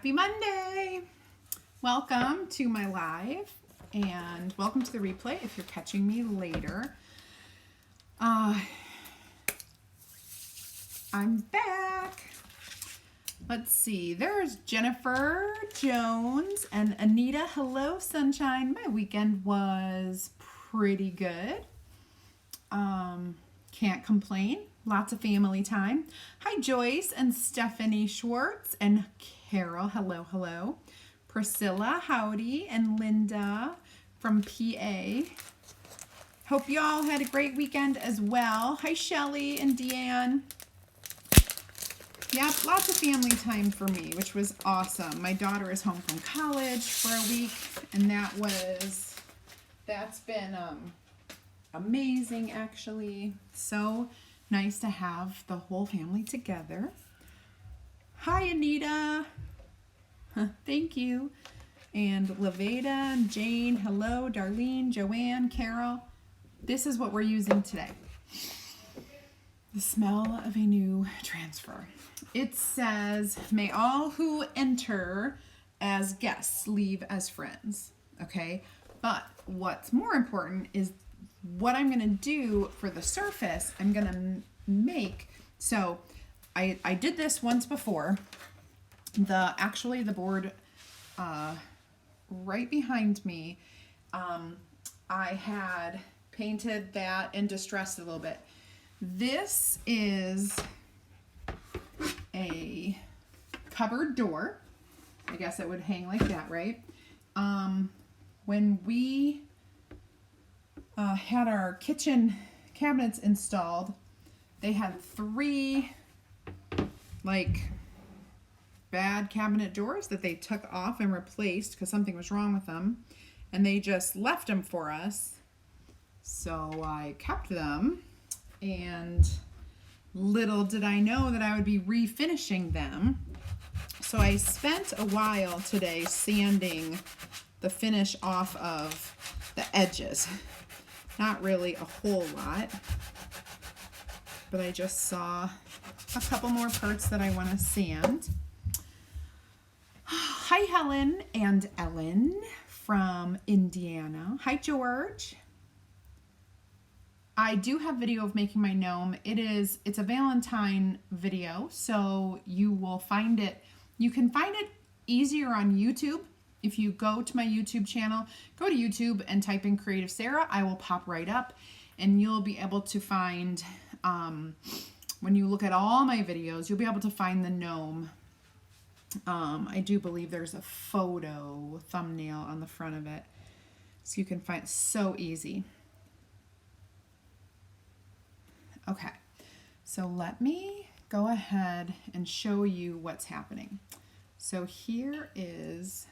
Happy Monday! Welcome to my live and welcome to the replay if you're catching me later. I'm back. Let's see, there's Jennifer Jones and Anita. Hello, sunshine. My weekend was pretty good. Can't complain. Lots of family time. Hi, Joyce and Stephanie Schwartz and Carol. Hello, hello. Priscilla, howdy, and Linda from PA. Hope you all had a great weekend as well. Hi, Shelly and Deanne. Yep, lots of family time for me, which was awesome. My daughter is home from college for a week, and that's been amazing, actually. So nice to have the whole family together. Hi, Anita. Thank you. And Levada and Jane. Hello, Darlene, Joanne, Carol. This is what we're using today. The smell of a new transfer. It says, may all who enter as guests leave as friends. Okay? But what's more important is what I'm going to do for the surface. I'm going to make, so I did this once before. Actually the board right behind me, I had painted that and distressed a little bit. This is a cupboard door. I guess it would hang like that, right? When we had our kitchen cabinets installed, they had 3 like bad cabinet doors that they took off and replaced because something was wrong with them, and they just left them for us. So I kept them, and little did I know that I would be refinishing them. So I spent a while today sanding the finish off of the edges. Not really a whole lot, but I just saw a couple more parts that I want to sand. Hi, Helen and Ellen from Indiana. Hi, George. I do have video of making my gnome. It's a Valentine video, so you will find it. You can find it easier on YouTube. If you go to my YouTube channel, go to YouTube and type in Creative Sarah. I will pop right up, and you'll be able to find, when you look at all my videos, you'll be able to find the gnome. I do believe there's a photo thumbnail on the front of it, so you can find it. So easy. Okay, so let me go ahead and show you what's happening. So here is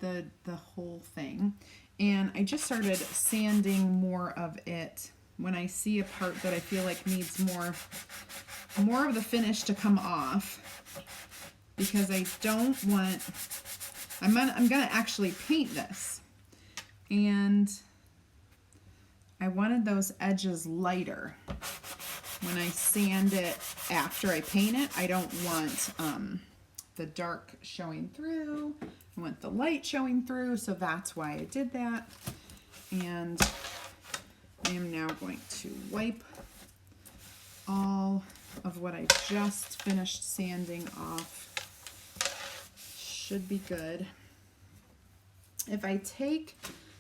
the whole thing, and I just started sanding more of it when I see a part that I feel like needs more of the finish to come off, because I don't want, I'm gonna actually paint this, and I wanted those edges lighter. When I sand it after I paint it, I don't want the dark showing through. I want the light showing through, so that's why I did that. And I am now going to wipe all of what I just finished sanding off. Should be good. If I take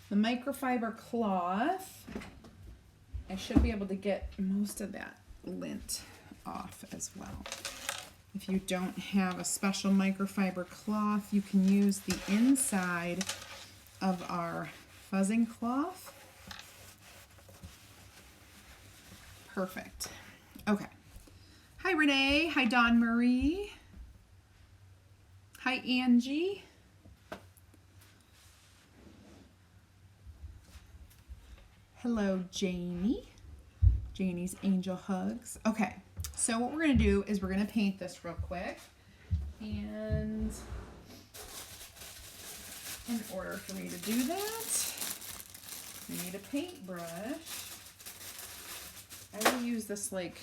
the microfiber cloth, I should be able to get most of that lint off as well. If you don't have a special microfiber cloth, you can use the inside of our fuzzing cloth. Perfect. Okay. Hi, Renee. Hi, Dawn Marie. Hi, Angie. Hello, Janie. Janie's angel hugs. Okay, so what we're going to do is we're going to paint this real quick. And in order for me to do that, I need a paintbrush. I will use this like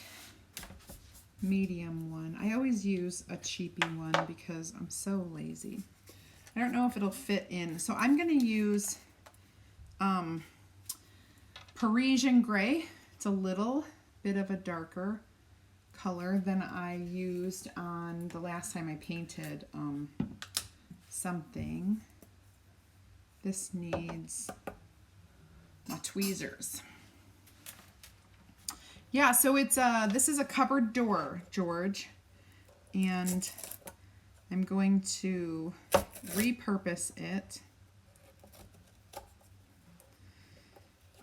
medium one. I always use a cheapy one because I'm so lazy. I don't know if it'll fit in. So I'm going to use Parisian Gray. It's a little bit of a darker color than I used on the last time I painted something. This needs my tweezers. Yeah, so it's this is a cupboard door, George, and I'm going to repurpose it.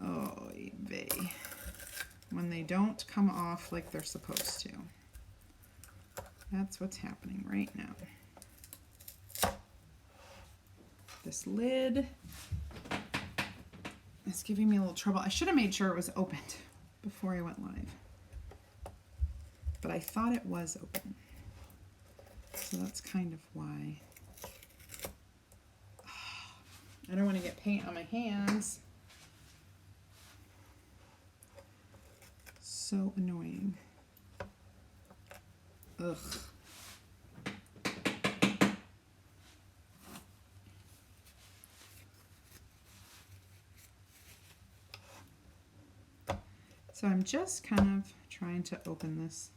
Oh, vey. When they don't come off like they're supposed to. That's what's happening right now. This lid is giving me a little trouble. I should have made sure it was opened before I went live. But I thought it was open. So that's kind of why. I don't want to get paint on my hands. So annoying. Ugh. So I'm just kind of trying to open this.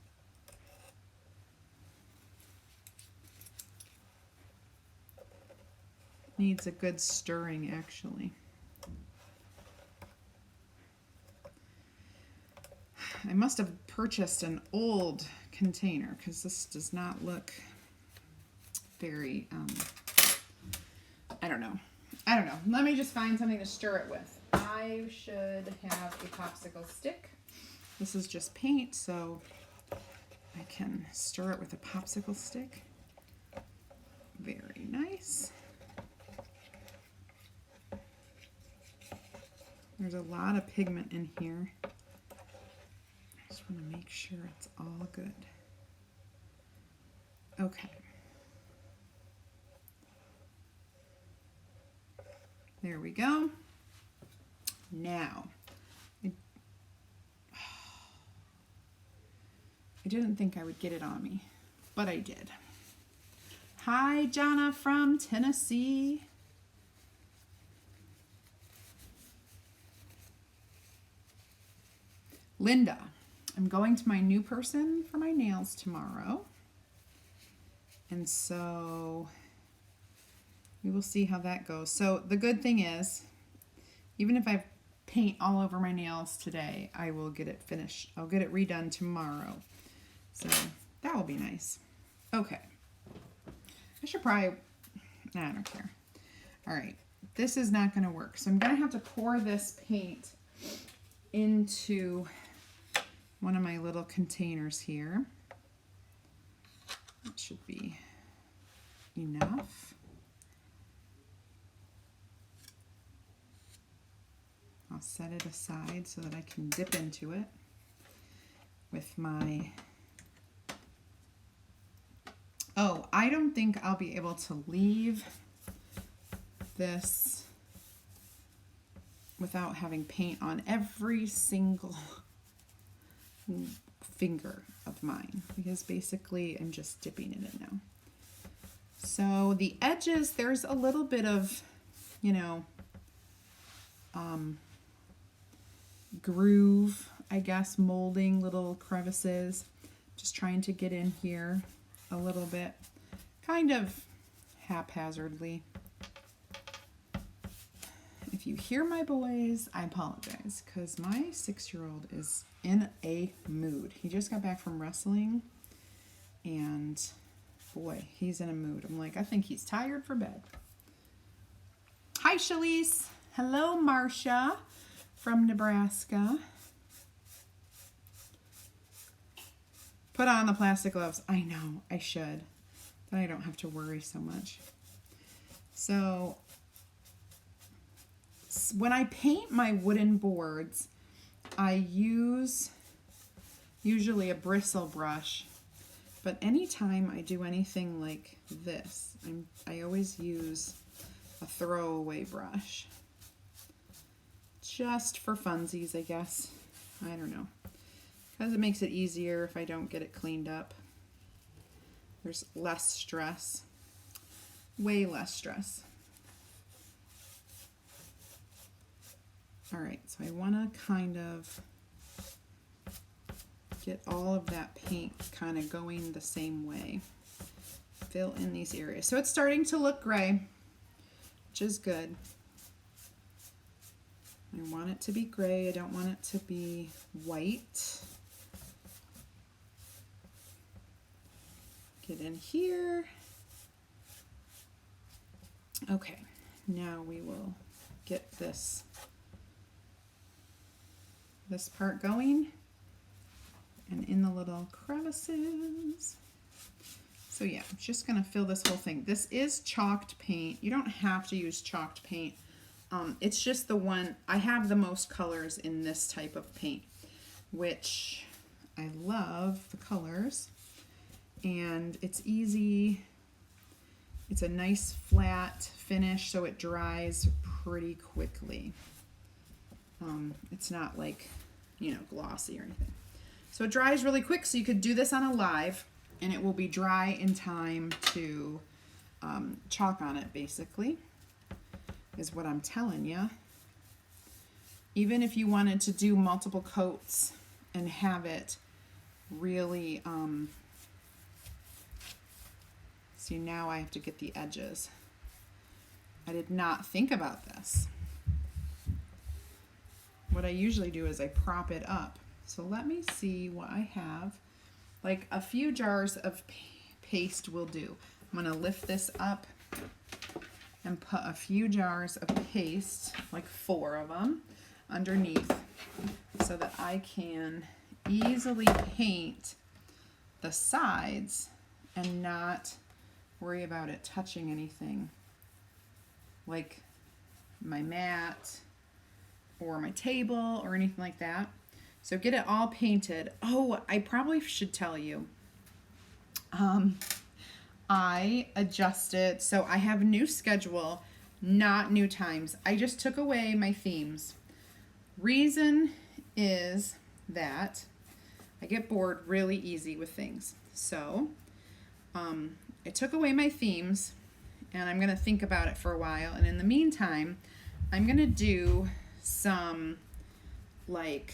Needs a good stirring, actually. I must have purchased an old container because this does not look very, I don't know. Let me just find something to stir it with. I should have a popsicle stick. This is just paint, so I can stir it with a popsicle stick. Very nice. There's a lot of pigment in here. I just want to make sure it's all good. Okay. There we go. Now, I didn't think I would get it on me, but I did. Hi, Jonna from Tennessee. Linda, I'm going to my new person for my nails tomorrow. And so we will see how that goes. So the good thing is, even if I have paint all over my nails today, I will get it finished. I'll get it redone tomorrow. So that will be nice. Okay. I should probably, I don't care. All right. This is not going to work. So I'm going to have to pour this paint into one of my little containers here. That should be enough. I'll set it aside so that I can dip into it with my... Oh, I don't think I'll be able to leave this without having paint on every single finger of mine, because basically I'm just dipping it in now. So the edges, there's a little bit of, you know, groove, I guess, molding, little crevices. Just trying to get in here a little bit, kind of haphazardly. If you hear my boys, I apologize, because my 6-year-old is in a mood. He just got back from wrestling, and boy, he's in a mood. I'm like, I think he's tired for bed. Hi, Shalise. Hello, Marcia from Nebraska. Put on the plastic gloves. I know, I should. Then I don't have to worry so much. So when I paint my wooden boards, I use usually a bristle brush, but anytime I do anything like this, I always use a throwaway brush. Just for funsies, I guess. I don't know. because it makes it easier if I don't get it cleaned up. There's less stress, way less stress. All right, so I want to kind of get all of that paint kind of going the same way. Fill in these areas. So it's starting to look gray, which is good. I want it to be gray. I don't want it to be white. Get in here. Okay, now we will get this part going and in the little crevices. So yeah, I'm just gonna fill this whole thing. This is chalked paint. You don't have to use chalked paint. It's just the one, I have the most colors in this type of paint, which I love the colors, and it's easy. It's a nice flat finish, so it dries pretty quickly. It's not like, you know, glossy or anything. So it dries really quick, so you could do this on a live, and it will be dry in time to chalk on it, basically, is what I'm telling you. Even if you wanted to do multiple coats and have it really, see, now I have to get the edges. I did not think about this. What I usually do is I prop it up. So let me see what I have. Like a few jars of paste will do. I'm gonna lift this up and put a few jars of paste, like 4 of them, underneath so that I can easily paint the sides and not worry about it touching anything like my mat or my table or anything like that. So get it all painted. Oh, I probably should tell you. I adjusted, so I have a new schedule, not new times. I just took away my themes. Reason is that I get bored really easy with things. So I took away my themes, and I'm gonna think about it for a while. And in the meantime, I'm gonna do some like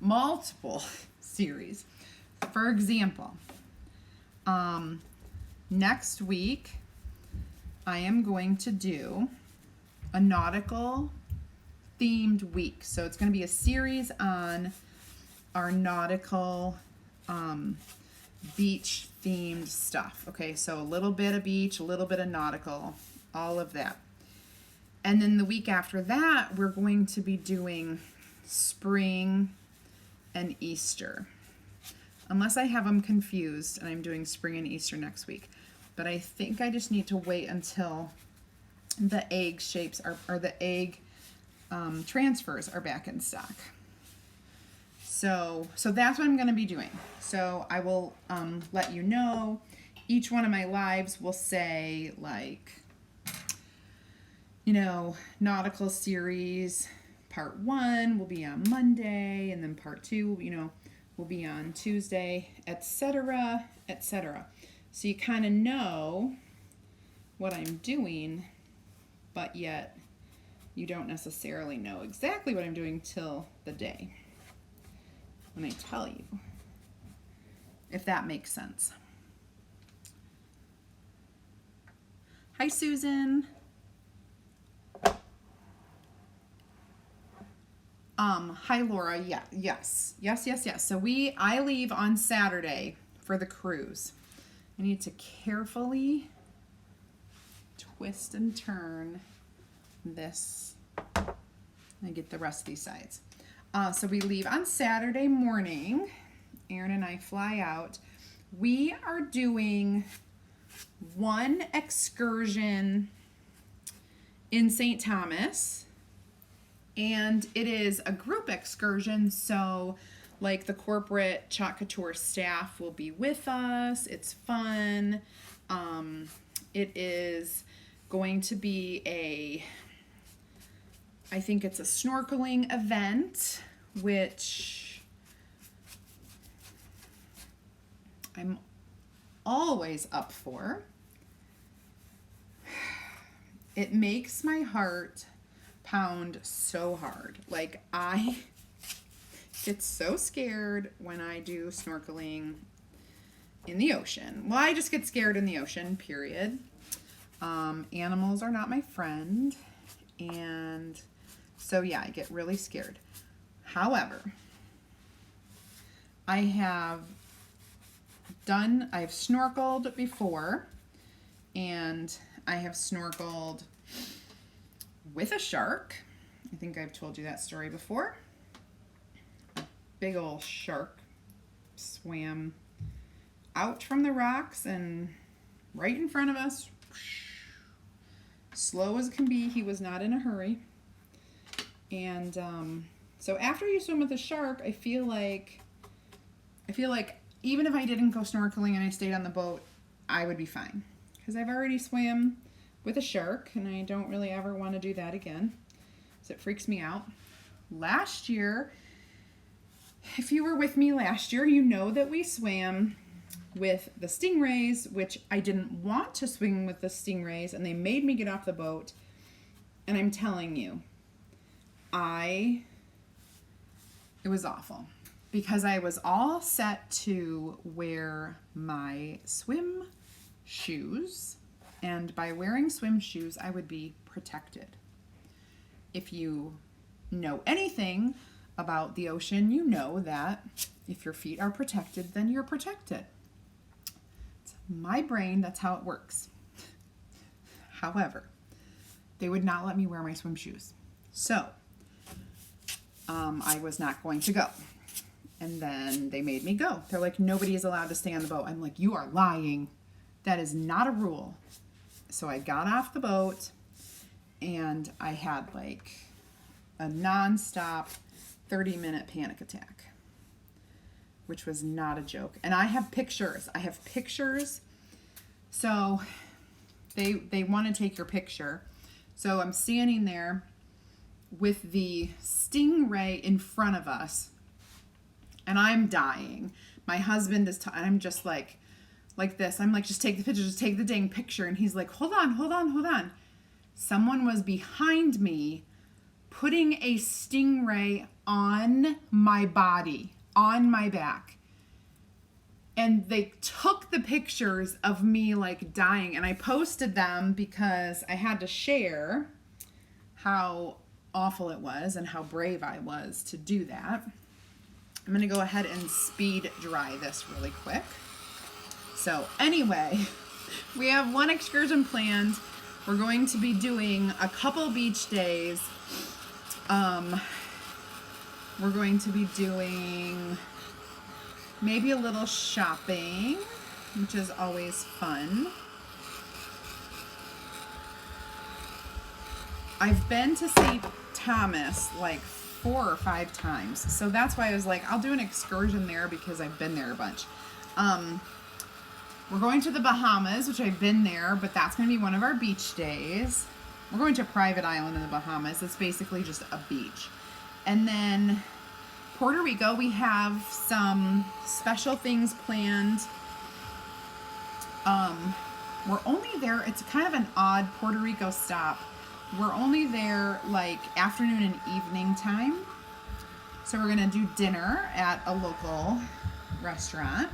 multiple series. For example, next week I am going to do a nautical themed week. So it's going to be a series on our nautical beach themed stuff. Okay, so a little bit of beach, a little bit of nautical, all of that. And then the week after that, we're going to be doing spring and Easter. Unless I have them confused and I'm doing spring and Easter next week. But I think I just need to wait until the egg shapes are, or the egg transfers are back in stock. So that's what I'm going to be doing. So I will let you know. Each one of my lives will say, like, you know, nautical series part 1 will be on Monday, and then part 2, you know, will be on Tuesday, etc., etc. So you kind of know what I'm doing, but yet you don't necessarily know exactly what I'm doing till the day when I tell you, if that makes sense. Hi, Susan. Hi, Laura. Yeah, yes. So I leave on Saturday for the cruise. I need to carefully twist and turn this and get the rest of these sides. So we leave on Saturday morning. Aaron and I fly out. We are doing one excursion in St. Thomas, and it is a group excursion, so like the corporate Couture staff will be with us. It's fun. It is going to be I think it's a snorkeling event, which I'm always up for. It makes my heart pound so hard. Like, I get so scared when I do snorkeling in the ocean. Well, I just get scared in the ocean, period. Animals are not my friend. And so, yeah, I get really scared. However, I've snorkeled before, and I have snorkeled with a shark. I think I've told you that story before. A big old shark swam out from the rocks and right in front of us. Slow as can be, he was not in a hurry. And so after you swim with a shark, I feel like even if I didn't go snorkeling and I stayed on the boat, I would be fine. Because I've already swam with a shark, and I don't really ever want to do that again. So it freaks me out. Last year, if you were with me last year, you know that we swam with the stingrays, which I didn't want to swim with the stingrays, and they made me get off the boat. And I'm telling you, it was awful. Because I was all set to wear my swim shoes, and by wearing swim shoes, I would be protected. If you know anything about the ocean, you know that if your feet are protected, then you're protected. It's my brain, that's how it works. However, they would not let me wear my swim shoes. So, I was not going to go. And then they made me go. They're like, nobody is allowed to stay on the boat. I'm like, you are lying. That is not a rule. So I got off the boat, and I had like a nonstop 30-minute panic attack, which was not a joke. And I have pictures. So they want to take your picture. So I'm standing there with the stingray in front of us, and I'm dying. My husband is, and I'm just like this. I'm like, just take the picture, just take the dang picture. And he's like, hold on. Someone was behind me putting a stingray on my body, on my back. And they took the pictures of me like dying, and I posted them because I had to share how awful it was and how brave I was to do that. I'm going to go ahead and speed dry this really quick. So anyway, we have one excursion planned. We're going to be doing a couple beach days. We're going to be doing maybe a little shopping, which is always fun. I've been to St. Thomas like 4 or 5 times. So that's why I was like, I'll do an excursion there because I've been there a bunch. We're going to the Bahamas, which I've been there, but that's going to be one of our beach days. We're going to a private island in the Bahamas. It's basically just a beach. And then Puerto Rico, we have some special things planned. We're only there, it's kind of an odd Puerto Rico stop. We're only there like afternoon and evening time. So we're gonna do dinner at a local restaurant.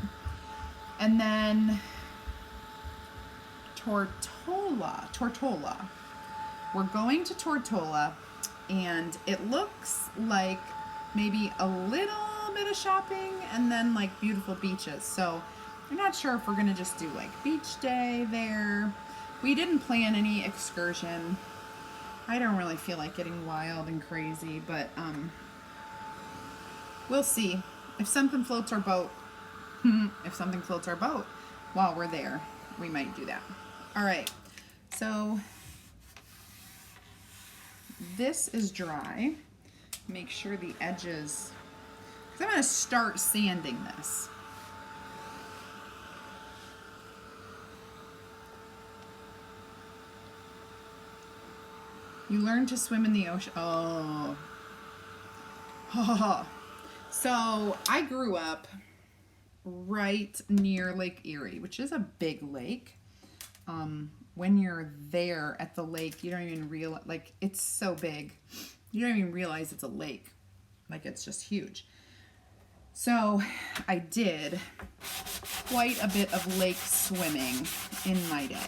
And then Tortola. We're going to Tortola, and it looks like maybe a little bit of shopping and then like beautiful beaches. So I'm not sure if we're gonna just do like beach day there. We didn't plan any excursion. I don't really feel like getting wild and crazy, but we'll see. If something floats our boat, while we're there, we might do that. All right, so this is dry. Make sure the edges, because I'm going to start sanding this. You learn to swim in the ocean. Oh. So I grew up right near Lake Erie, which is a big lake. When you're there at the lake, you don't even realize, like, it's so big. You don't even realize it's a lake. Like, it's just huge. So I did quite a bit of lake swimming in my day.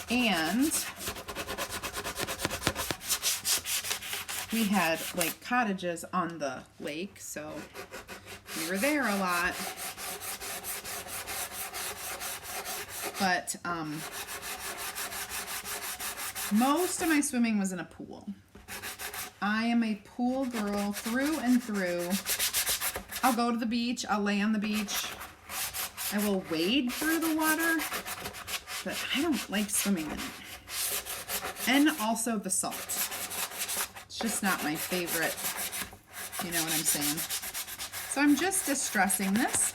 And we had like cottages on the lake, so we were there a lot. But most of my swimming was in a pool. I am a pool girl through and through. I'll go to the beach, I'll lay on the beach. I will wade through the water, but I don't like swimming in it. And also the salt. It's just not my favorite, you know what I'm saying? So I'm just distressing this.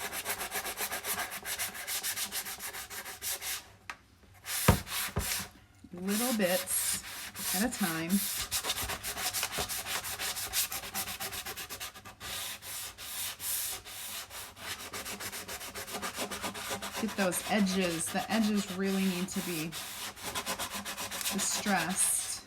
Little bits at a time. Get those edges. The edges really need to be distressed.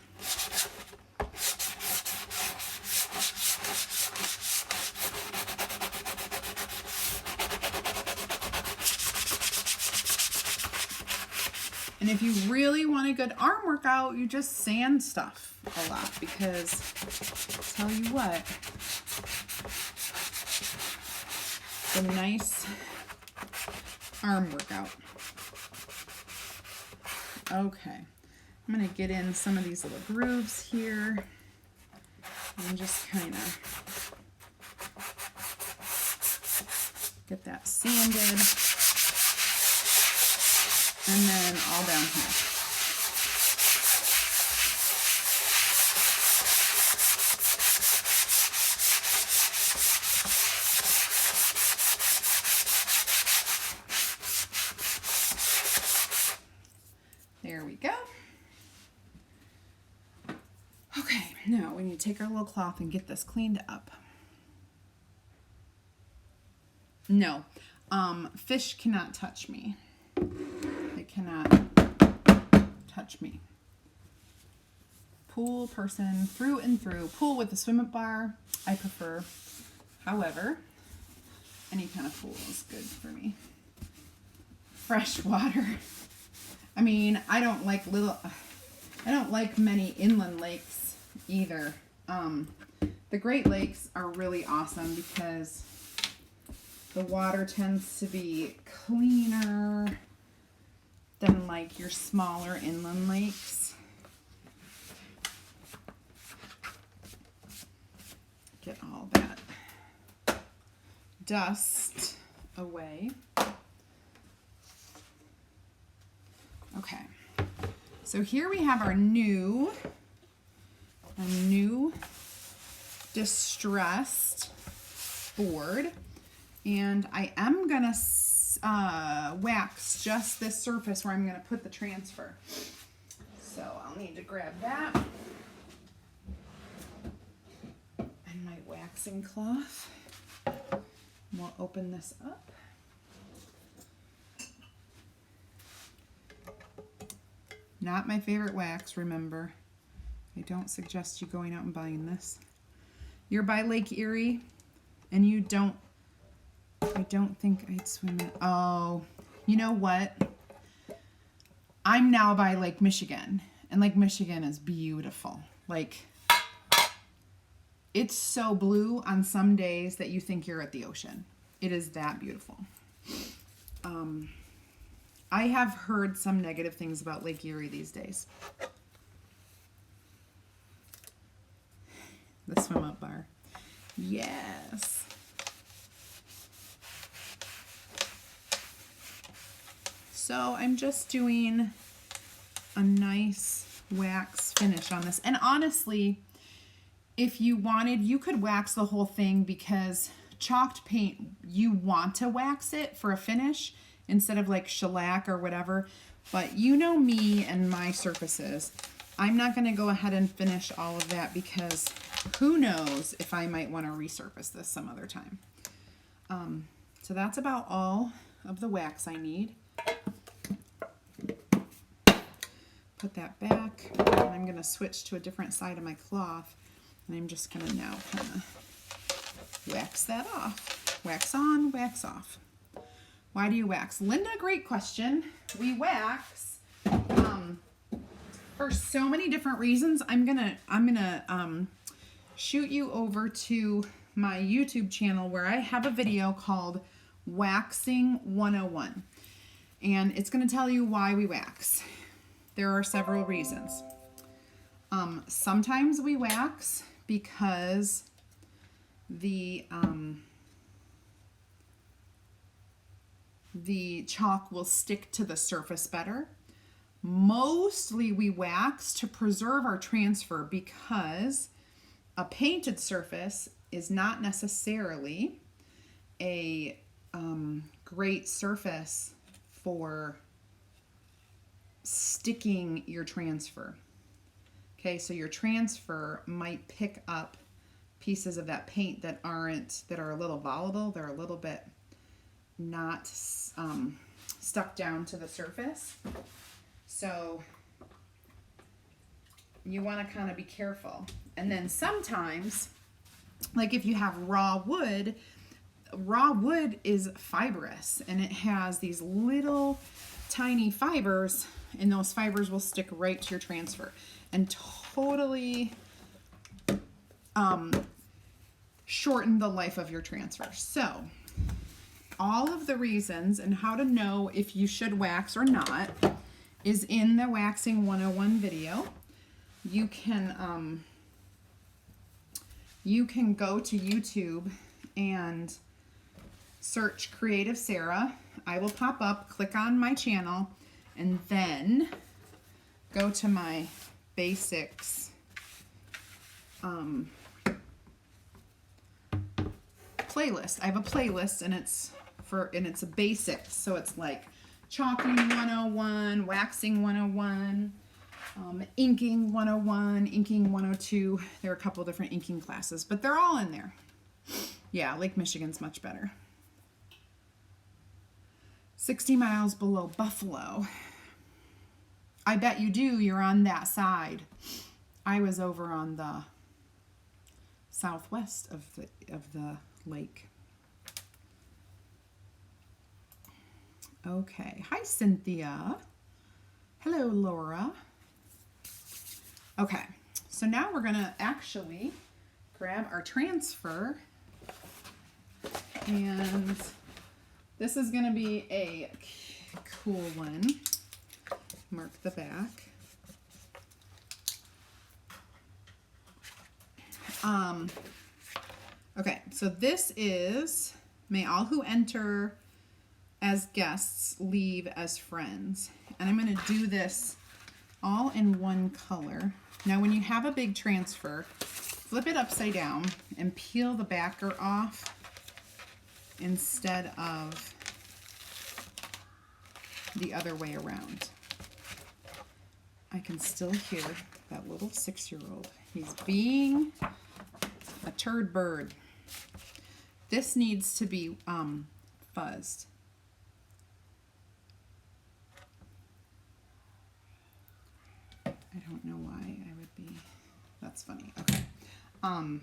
And if you really want a good arm workout, you just sand stuff a lot, because I'll tell you what, it's a nice arm workout. Okay, I'm going to get in some of these little grooves here and just kind of get that sanded. And then all down here. There we go. Okay, now we need to take our little cloth and get this cleaned up. No, fish cannot touch me. They cannot touch me. Pool person through and through. Pool with a swim up bar, I prefer. However, any kind of pool is good for me. Fresh water. I mean, I don't like many inland lakes either. The Great Lakes are really awesome because the water tends to be cleaner than like your smaller inland lakes. Get all that dust away. Okay, so here we have our new distressed board, and I am gonna wax just this surface where I'm going to put the transfer. So I'll need to grab that and my waxing cloth. We'll open this up. Not my favorite wax, remember. I don't suggest you going out and buying this. You're by Lake Erie and you don't, I don't think I'd swim in. Oh, you know what? I'm now by Lake Michigan, and Lake Michigan is beautiful. Like, it's so blue on some days that you think you're at the ocean. It is that beautiful. I have heard some negative things about Lake Erie these days. The swim up bar. Yes. So I'm just doing a nice wax finish on this. And honestly, if you wanted, you could wax the whole thing, because chalked paint, you want to wax it for a finish instead of like shellac or whatever. But you know me and my surfaces. I'm not going to go ahead and finish all of that because who knows if I might want to resurface this some other time. So that's about all of the wax I need. Put that back, and I'm going to switch to a different side of my cloth, and I'm just going to now kind of wax that off. Wax on, wax off. Why do you wax? Linda, great question. We wax for so many different reasons. I'm gonna shoot you over to my YouTube channel where I have a video called Waxing 101, and it's going to tell you why we wax. There are several reasons. Sometimes we wax because the chalk will stick to the surface better. Mostly we wax to preserve our transfer because a painted surface is not necessarily a great surface for sticking your transfer. Okay, so your transfer might pick up pieces of that paint that are a little volatile. They're a little bit not stuck down to the surface. So you want to kind of be careful. And then sometimes, like if you have raw wood is fibrous and it has these little tiny fibers, and those fibers will stick right to your transfer and totally shorten the life of your transfer. So all of the reasons and how to know if you should wax or not is in the Waxing 101 video. You can go to YouTube and search Creative Sarah. I will pop up, click on my channel, and then go to my basics playlist. I have a playlist and it's a basics, so it's like chalking 101, waxing 101, inking 101, inking 102. There are a couple different inking classes, but they're all in there. Yeah, Lake Michigan's much better. 60 miles below Buffalo. I bet you do. You're on that side. I was over on the southwest of the lake. Okay. Hi, Cynthia. Hello, Laura. Okay. So now we're going to actually grab our transfer, and this is going to be a cool one. Mark the back. Okay, so this is, may all who enter as guests leave as friends. And I'm going to do this all in one color. Now, when you have a big transfer, flip it upside down and peel the backer off instead of the other way around. I can still hear that little 6-year-old. He's being a turd bird. This needs to be fuzzed. I don't know why I would be, that's funny. Okay. I'm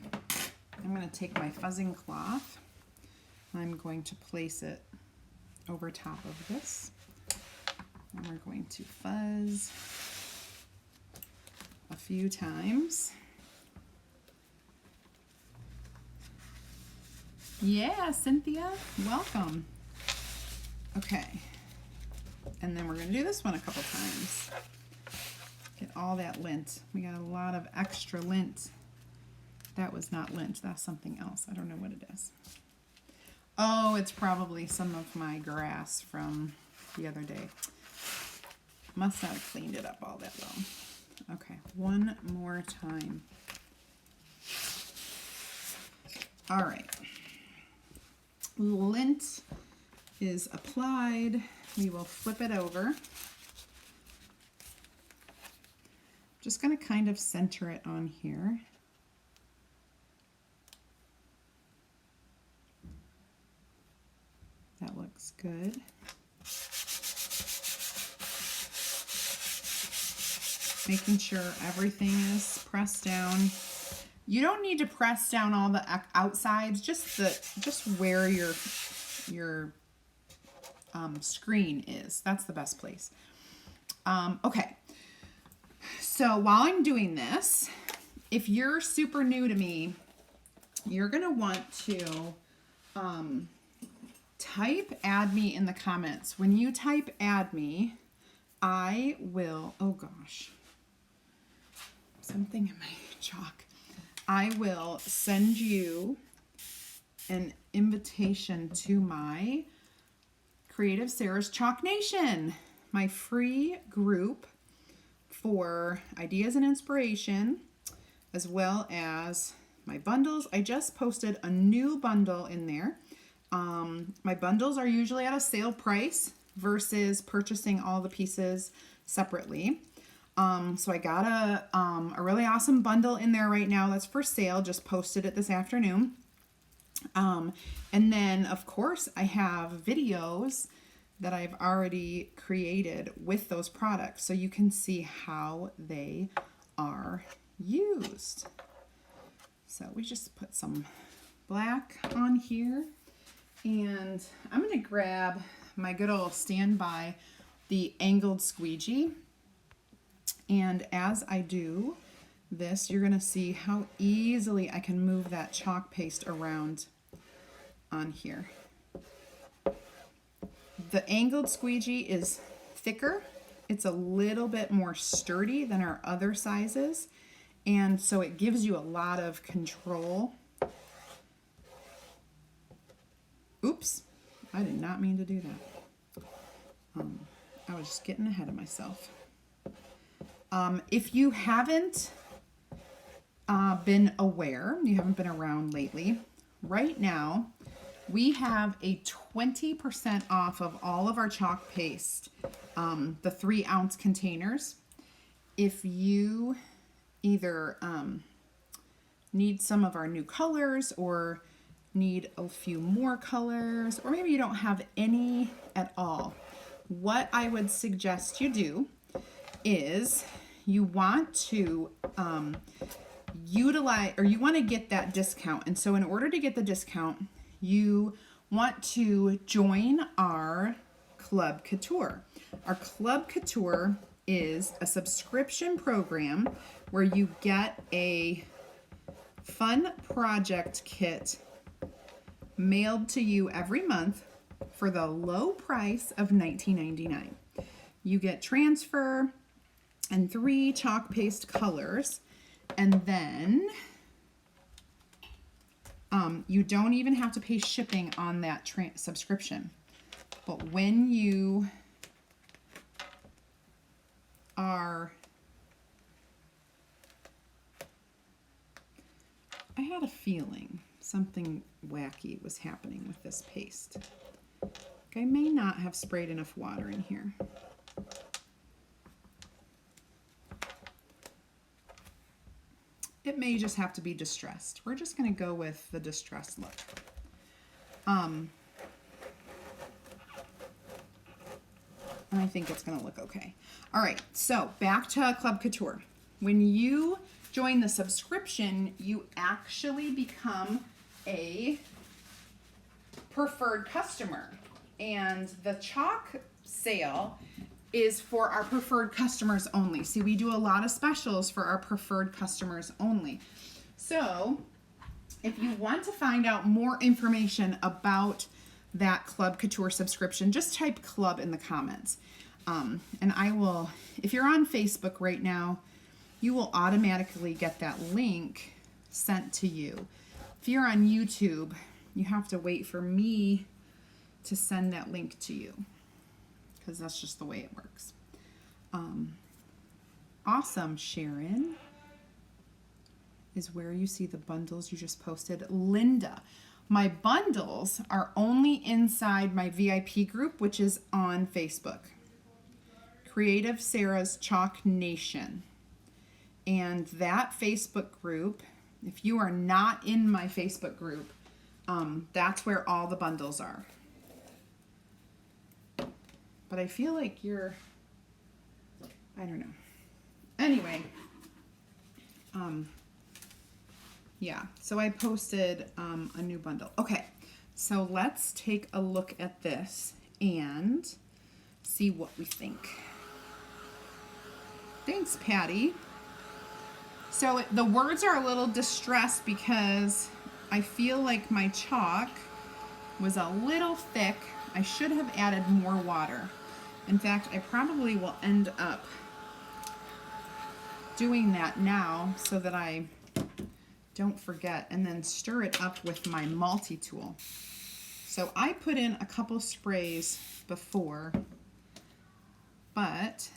going to take my fuzzing cloth. I'm going to place it over top of this. And we're going to fuzz a few times. Yeah, Cynthia, welcome. Okay. And then we're going to do this one a couple times. Get all that lint. We got a lot of extra lint. That was not lint. That's something else. I don't know what it is. Oh, it's probably some of my grass from the other day. Must not have cleaned it up all that well. Okay, one more time. All right. Lint is applied. We will flip it over. Just going to kind of center it on here. That looks good. Making sure everything is pressed down. You don't need to press down all the outsides, just where your screen is. That's the best place. Okay. So while I'm doing this, if you're super new to me, you're gonna want to type add me in the comments. When you type add me, I will, oh gosh, something in my chalk. I will send you an invitation to my Creative Sarah's Chalk Nation, my free group for ideas and inspiration, as well as my bundles. I just posted a new bundle in there. My bundles are usually at a sale price versus purchasing all the pieces separately. So I got a really awesome bundle in there right now that's for sale. Just posted it this afternoon. And then of course I have videos that I've already created with those products, so you can see how they are used. So we just put some black on here, and I'm going to grab my good old standby, the angled squeegee. And as I do this, you're going to see how easily I can move that chalk paste around on here. The angled squeegee is thicker. It's a little bit more sturdy than our other sizes, and so it gives you a lot of control. Oops, I did not mean to do that. I was just getting ahead of myself. If you haven't been aware, you haven't been around lately, right now we have a 20% off of all of our chalk paste, the 3-ounce containers. If you either need some of our new colors, or need a few more colors, or maybe you don't have any at all, what I would suggest you do is you want to utilize, or you want to get that discount. And so in order to get the discount, you want to join our Club Couture. Our Club Couture is a subscription program where you get a fun project kit mailed to you every month for the low price of $19.99. You get transfer and 3 chalk paste colors, and then you don't even have to pay shipping on that subscription. But when you are, I had a feeling something wacky was happening with this paste. I may not have sprayed enough water in here. It may just have to be distressed. We're just going to go with the distressed look. And I think it's going to look okay. All right, so back to Club Couture. When you join the subscription, you actually become a preferred customer. And the chalk sale is for our preferred customers only. See, we do a lot of specials for our preferred customers only. So if you want to find out more information about that Club Couture subscription, just type club in the comments. And I will, if you're on Facebook right now, you will automatically get that link sent to you. If you're on YouTube, you have to wait for me to send that link to you, because that's just the way it works. Awesome, Sharon, is where you see the bundles you just posted. Linda, my bundles are only inside my VIP group, which is on Facebook. Creative Sarah's Chalk Nation. And that Facebook group, if you are not in my Facebook group, that's where all the bundles are. But I feel like you're, I don't know. Anyway, yeah, so I posted a new bundle. Okay, so let's take a look at this and see what we think. Thanks, Patty. So the words are a little distressed because I feel like my chalk was a little thick. I should have added more water. In fact, I probably will end up doing that now so that I don't forget, and then stir it up with my multi-tool. So I put in a couple sprays before, but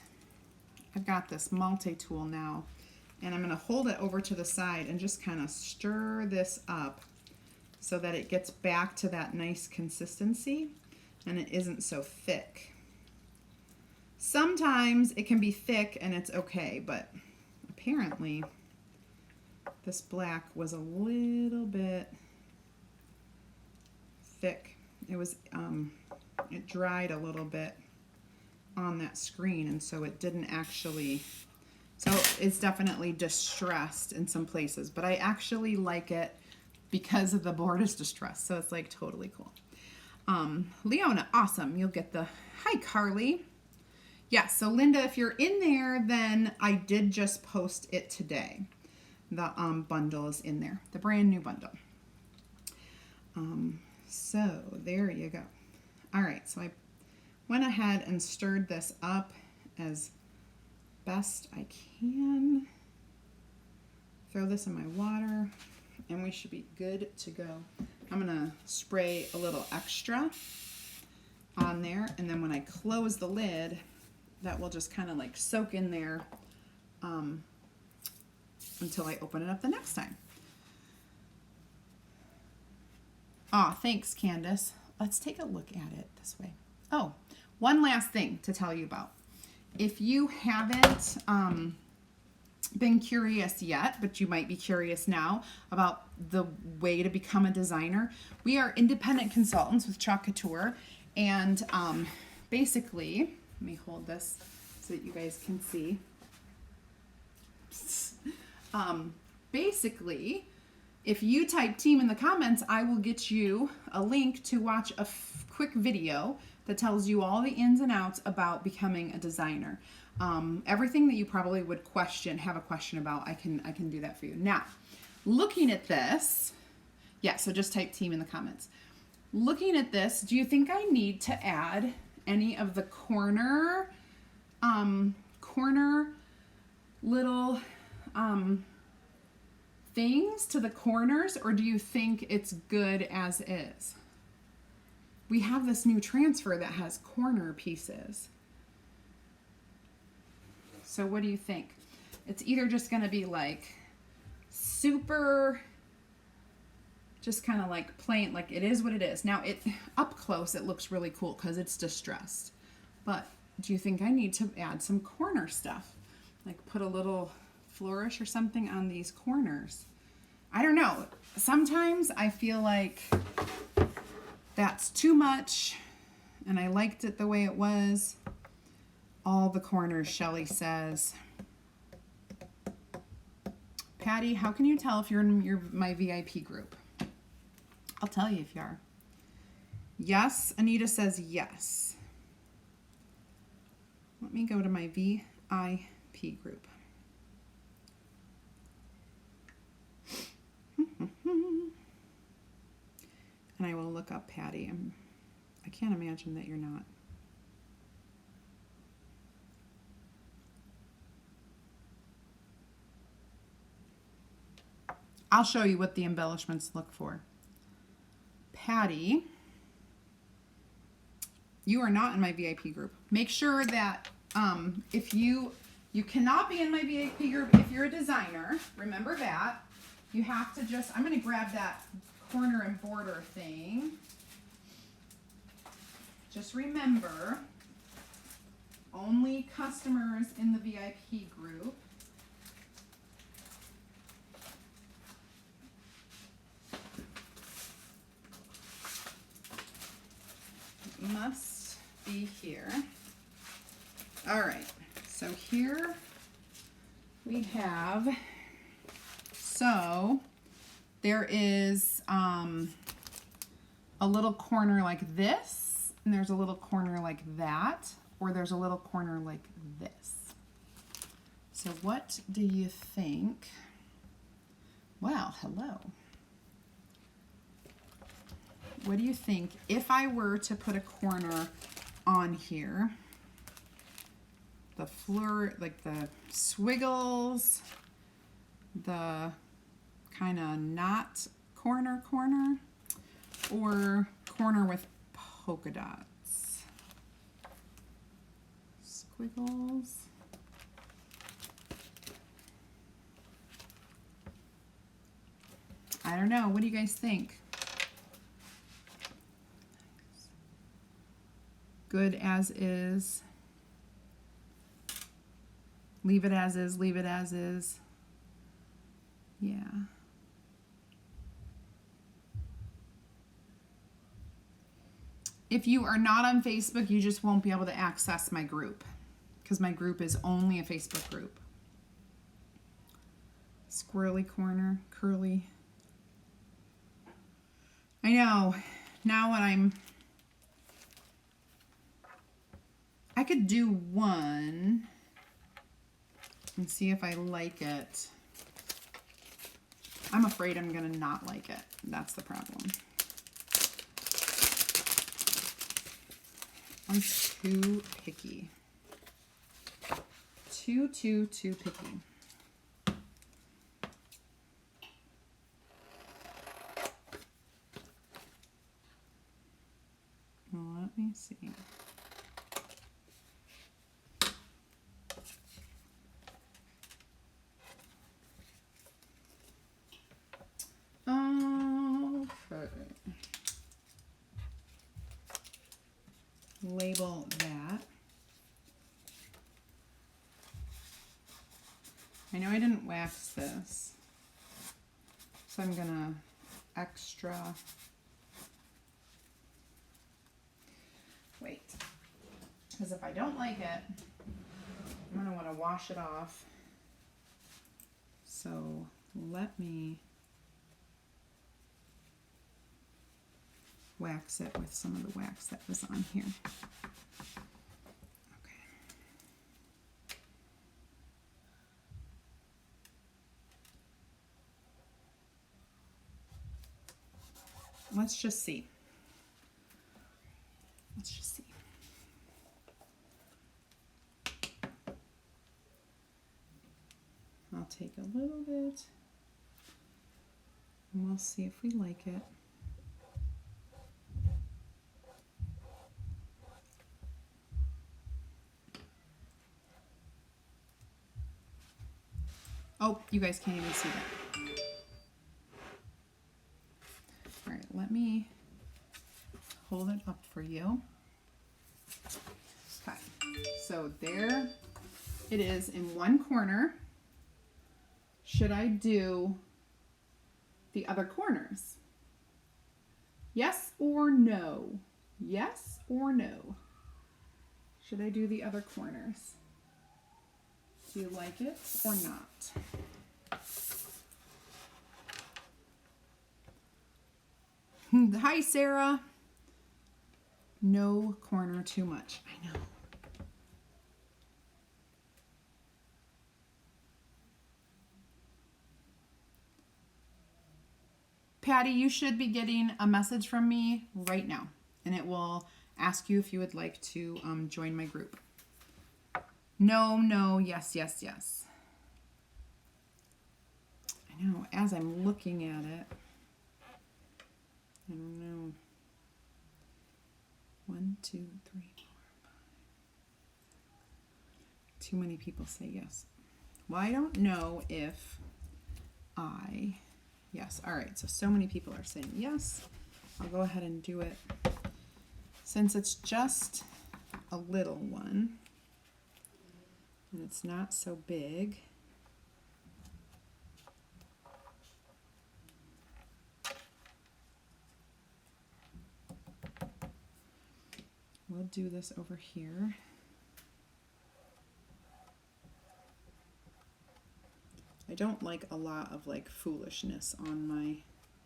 I've got this multi-tool now, and I'm going to hold it over to the side and just kind of stir this up so that it gets back to that nice consistency and it isn't so thick. Sometimes it can be thick and it's okay, but apparently this black was a little bit thick. It was, it dried a little bit on that screen, and so it didn't actually, so it's definitely distressed in some places, but I actually like it because of the board is distressed, so it's like totally cool. Leona, awesome. You'll get the, hi Carly. Yeah, so Linda, if you're in there, then I did just post it today. The bundle is in there, the brand new bundle. So there you go. All right, so I went ahead and stirred this up as best I can. Throw this in my water, and we should be good to go. I'm gonna spray a little extra on there, and then when I close the lid, that will just kind of like soak in there until I open it up the next time. Aw, thanks, Candace. Let's take a look at it this way. Oh, one last thing to tell you about. If you haven't been curious yet, but you might be curious now about the way to become a designer, we are independent consultants with Couture, and basically, let me hold this so that you guys can see. Basically, if you type team in the comments, I will get you a link to watch a quick video that tells you all the ins and outs about becoming a designer. Everything that you probably would have a question about, I can do that for you. Now, looking at this, yeah, so just type team in the comments. Looking at this, do you think I need to add any of the corner little things to the corners, or do you think it's good as is? We have this new transfer that has corner pieces. So what do you think? It's either just going to be like super, just kind of like plain, like it is what it is. Now up close it looks really cool because it's distressed. But do you think I need to add some corner stuff? Like put a little flourish or something on these corners? I don't know. Sometimes I feel like that's too much, and I liked it the way it was. All the corners, Shelly says. Patty, how can you tell if you're in my VIP group? I'll tell you if you are. Yes, Anita says yes. Let me go to my VIP group. And I will look up Patty. I can't imagine that you're not. I'll show you what the embellishments look for. Patty, you are not in my VIP group. Make sure that if you cannot be in my VIP group if you're a designer, remember that. You have to just, I'm going to grab that corner and border thing. Just remember, only customers in the VIP group here. All right, so here we have, so there is a little corner like this, and there's a little corner like that, or there's a little corner like this. So what do you think? Wow, hello. What do you think if I were to put a corner on here? The fleur, like the swiggles, the kind of not corner, or corner with polka dots. Squiggles. I don't know. What do you guys think? Good as is. Leave it as is, leave it as is. Yeah. If you are not on Facebook, you just won't be able to access my group because my group is only a Facebook group. Squirrely corner, curly. I know. Now when I could do one and see if I like it. I'm afraid I'm gonna not like it. That's the problem. I'm too picky. Too picky. Well, let me see. Label that. I know I didn't wax this, so I'm gonna extra wait, because if I don't like it, I'm gonna want to wash it off. So let me wax it with some of the wax that was on here. Okay. Let's just see. Let's just see. I'll take a little bit and we'll see if we like it. Oh, you guys can't even see that. All right, let me hold it up for you. Okay, so there it is in one corner. Should I do the other corners? Yes or no? Yes or no? Should I do the other corners? Do you like it or not? Hi, Sarah. No corner too much. I know. Patty, you should be getting a message from me right now, and it will ask you if you would like to join my group. No, yes. I know, as I'm looking at it, I don't know. 1, 2, 3, 4, 5. Too many people say yes. Well, I don't know if yes. All right, so many people are saying yes. I'll go ahead and do it. Since it's just a little one, and it's not so big. we'll do this over here. I don't like a lot of like foolishness on my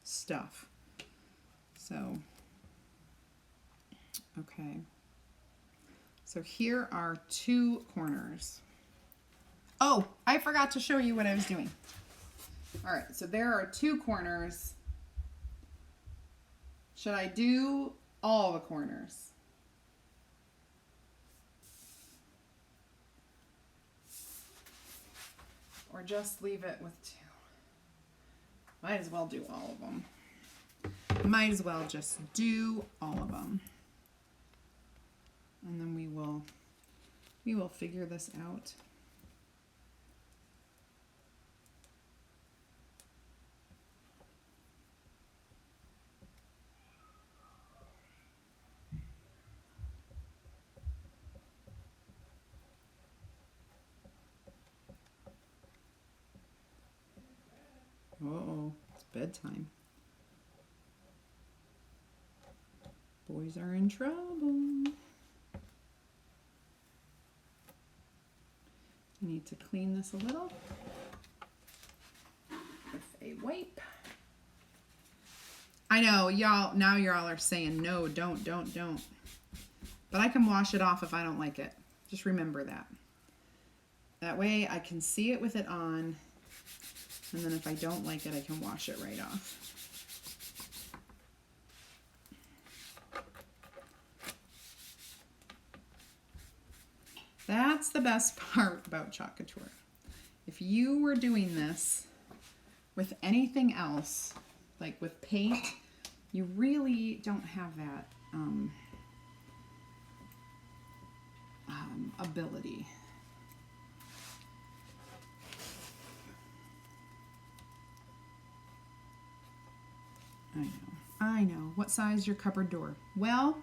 stuff. So, okay. So here are 2 corners. Oh, I forgot to show you what I was doing. All right, so there are 2 corners. Should I do all the corners? Or just leave it with 2? Might as well do all of them. Might as well just do all of them. And then we will figure this out. Uh-oh, it's bedtime. Boys are in trouble. I need to clean this a little with a wipe. I know, y'all, now y'all are saying, no, don't. But I can wash it off if I don't like it. Just remember that. That way I can see it with it on, and then if I don't like it, I can wash it right off. That's the best part about Chalk Couture. If you were doing this with anything else, like with paint, you really don't have that ability. I know. What size is your cupboard door? Well,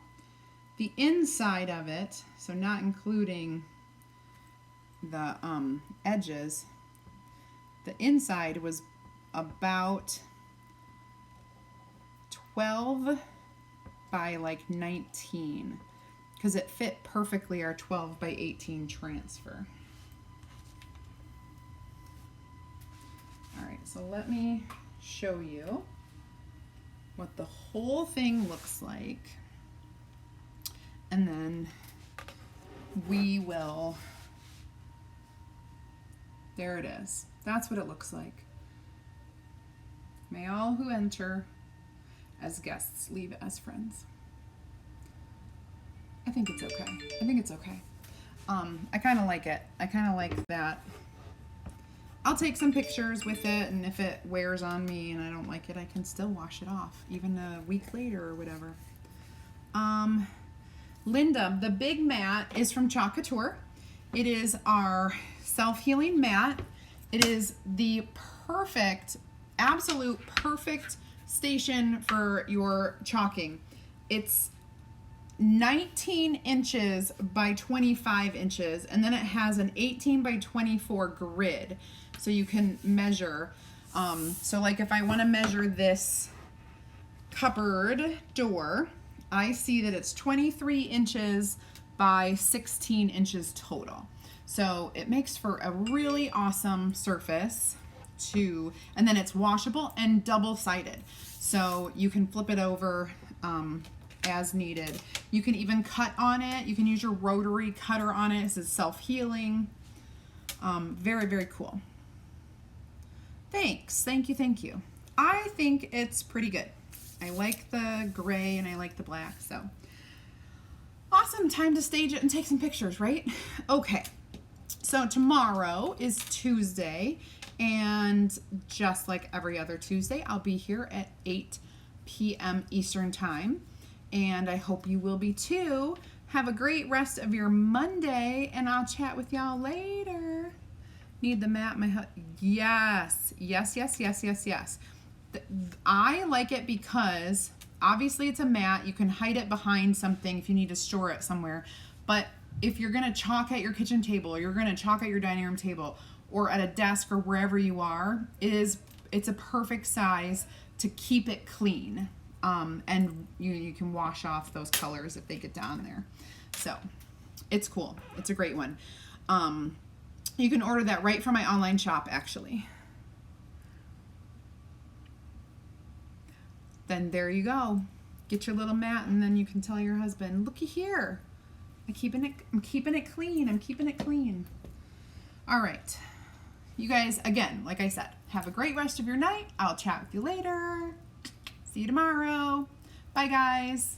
the inside of it, so not including the edges, the inside was about 12 by like 19, because it fit perfectly our 12 by 18 transfer. All right, so let me show you what the whole thing looks like, and then we will, there it is. That's what it looks like. May all who enter as guests leave as friends. I think it's okay. I think it's okay. I kind of like it. I kind of like that. I'll take some pictures with it, and if it wears on me and I don't like it, I can still wash it off, even a week later or whatever. Linda, the big mat is from Chalk Couture. It is our self-healing mat. It is the perfect, absolute perfect station for your chalking. It's 19 inches by 25 inches, and then it has an 18 by 24 grid, so you can measure. So like if I want to measure this cupboard door, I see that it's 23 inches by 16 inches total. So it makes for a really awesome surface to, and then it's washable and double-sided. So you can flip it over as needed. You can even cut on it. You can use your rotary cutter on it. This is self-healing. Very, very cool. Thanks. Thank you. Thank you. I think it's pretty good. I like the gray and I like the black. So awesome. Time to stage it and take some pictures, right? Okay. So tomorrow is Tuesday, and just like every other Tuesday, I'll be here at 8 p.m. Eastern Time, and I hope you will be too. Have a great rest of your Monday, and I'll chat with y'all later. Need the mat? Yes. I like it because obviously it's a mat. You can hide it behind something if you need to store it somewhere, but if you're going to chalk at your kitchen table, or you're going to chalk at your dining room table, or at a desk, or wherever you are, it's a perfect size to keep it clean. And you can wash off those colors if they get down there. So it's cool. It's a great one. You can order that right from my online shop, actually. Then there you go. Get your little mat, and then you can tell your husband, looky here. I'm keeping it clean. I'm keeping it clean. All right. You guys, again, like I said, have a great rest of your night. I'll chat with you later. See you tomorrow. Bye, guys.